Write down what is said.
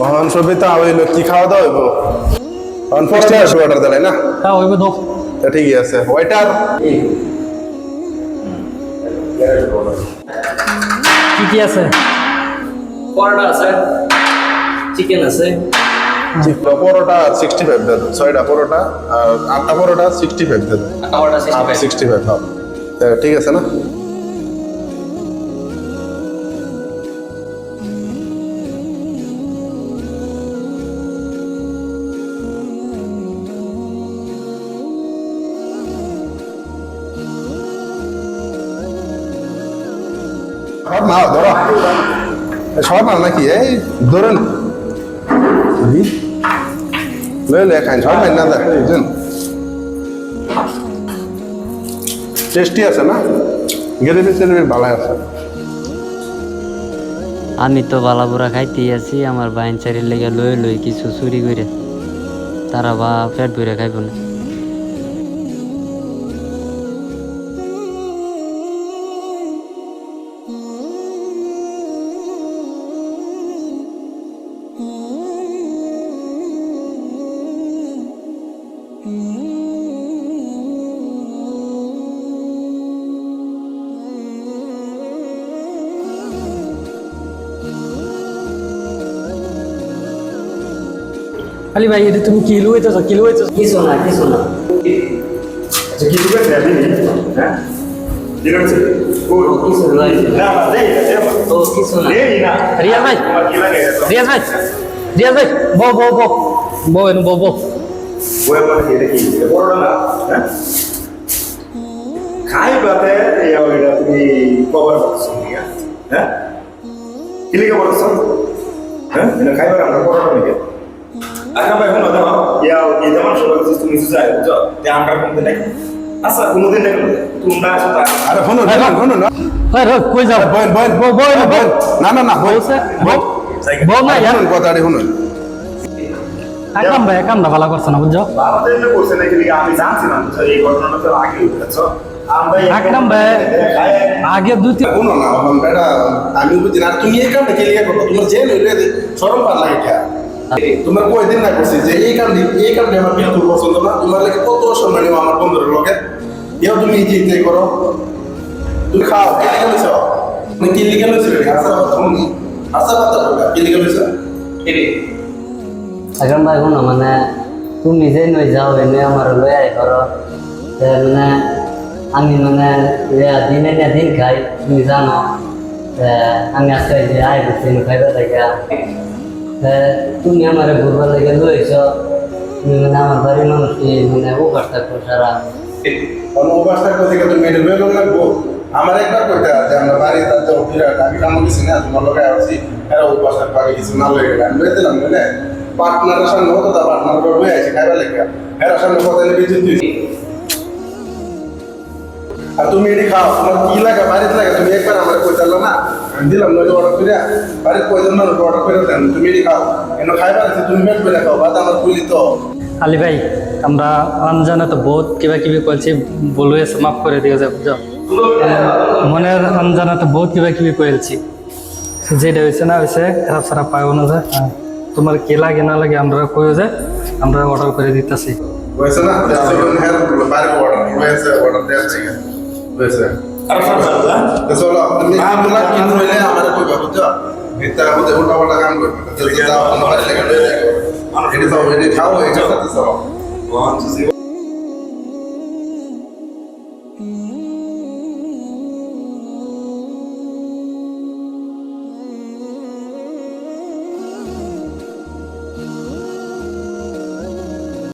অহন সবই তো হইলো কি খাওয়া দাওয়া হইব অন ফার্স্ট অর্ডার দিলাই না হ্যাঁ হইব দাও তা ঠিকই আছে ওয়েটার কি কি আছে পরোটা আছে চিকেন আছে পরোটা 65 দেন 6টা পরোটা আর 8টা পরোটা 65 দেন পরোটা 65 65 হ্যাঁ ঠিক আছে না সব না ধরো সব না নাকি এই ধরেন লইলে খাই সব না দেখেন টেস্টি আছে না গ্রেভি সেলভি ভালো আছে আমি তো বালাপুরা খাইতেই আছি আমার বাইন চারির লেগে লই কিছু চুরি করে তারা বা পেট ভরে খাইব না আলি ভাই এটা তুমি কিলো হইতেছ কিছু না আচ্ছা কি করবে ফ্যামিলি হ্যাঁ ঠিক আছে কিছু নাই না দেই তো কিছু না দেই না রিয়াজ ভাই তোমার কি লাগে রিয়াজ ভাই বো এনু বো ওই আমার এটা কি এটা বড় না হ্যাঁ খাই বাতে এই ওইটা তুমি কভার করছো ঠিক আছে হ্যাঁ কি লিখে বলছো হ্যাঁ এটা খাইবার আমরা বড়টা নাকি আচ্ছা ভাই হলো দাও ইয়া এই যেমন সবাই তুমি কিছু চাই বুঝছো যে আমরা কোনদিন নাকি আচ্ছা কোনদিন নাকি তোমরা আসো আরে হনো না ভাই কই যাও বল বো না বল বো না ইয়ার কথাটি হনো একাম না ভালো করছ না বুঝছো আমাদের এটা করছে নাকি আমি জানছি না বুঝছো এই ঘটনাটা তো আগে হয়েছে আমরা একদম ভাই আগে দুই তিন হনো না এখন বেটা আমি বুঝি না তুমি এই কামটা কে লিখে করো তোমার যে লইলে শরম পার লাগে কে তোমার কয়দিন না করছি যে এই কামটি আমার বিলকুল পছন্দ না তোমার লাগে কত সম্মানীয় আমার বন্ধুর লোকে এও তুমি এই করো তুমি খাও কে লিখে লইছ তুমি কি লিখে লইছ রে আসার কথা শুনি আসার কথা বলবা কি লিখে লইছ এখন ভাই কোনো মানে তুমি নিজেই নই যাও এনে আমার লই আই করো মানে আমি মানে দিনে না দিন খাই তুমি জানো আমি আজকে যে আই বসে খাইবা থাকে তুমি আমার ঘুরবার লেগে লইছ তুমি মানে আমার বাড়ির মানুষকে মানে উপকার থাকবো সারা কোন অবস্থা কোথায় তুমি এটা লইলো লাগবো আমার একবার কইতা যে আমরা বাড়ি তাতে বিরাট আমি কাম কিছু না তোমার লগে আসছি এরা অবস্থা পাগে কিছু না লইলে আমি লইতেলাম না পার্টনারের সঙ্গে হতো তা পার্টনার করে বই আছে খাইবা লেগে এরা সঙ্গে কথা নিয়ে বিদ্যুৎ তুই আর তুমি এটি খাও তোমার কি লাগে বাড়িতে লাগে তুমি একবার আমার কইতালো না আমি দিলাম নইলে অর্ডার করে বাড়ির কয়জন মানুষ অর্ডার করে দেন তুমি এটি খাও কেন খাইবার আছে তুমি পেট করে খাও বাদ আমার কুলি তো আলি ভাই আমরা আনজানে তো বহুত কিবা কইছি বলুয়ে মাফ করে দিও যে বুঝছো মনের আনজানে তো বহুত কিবা কইলছি যেটা হয়েছে না হয়েছে খারাপ সারাপ পাইও না যে তোমার কি লাগে না লাগে আমরা কইও যে আমরা অর্ডার করে দিতেছি वैसे ना सेवन हेयर बारे ऑर्डर वैसे ऑर्डर दे चाहिए वैसे আর ফাটা तो चलो अपने আমরা কিন হইলে আমারে কই বাবু যা ভিতরে আমাদের উল্টা পাল্টা কাম করবে তো যাও আমারে লাগে লয়ে যাও এটা তো এডি খাও এটা তো সব 1 2 3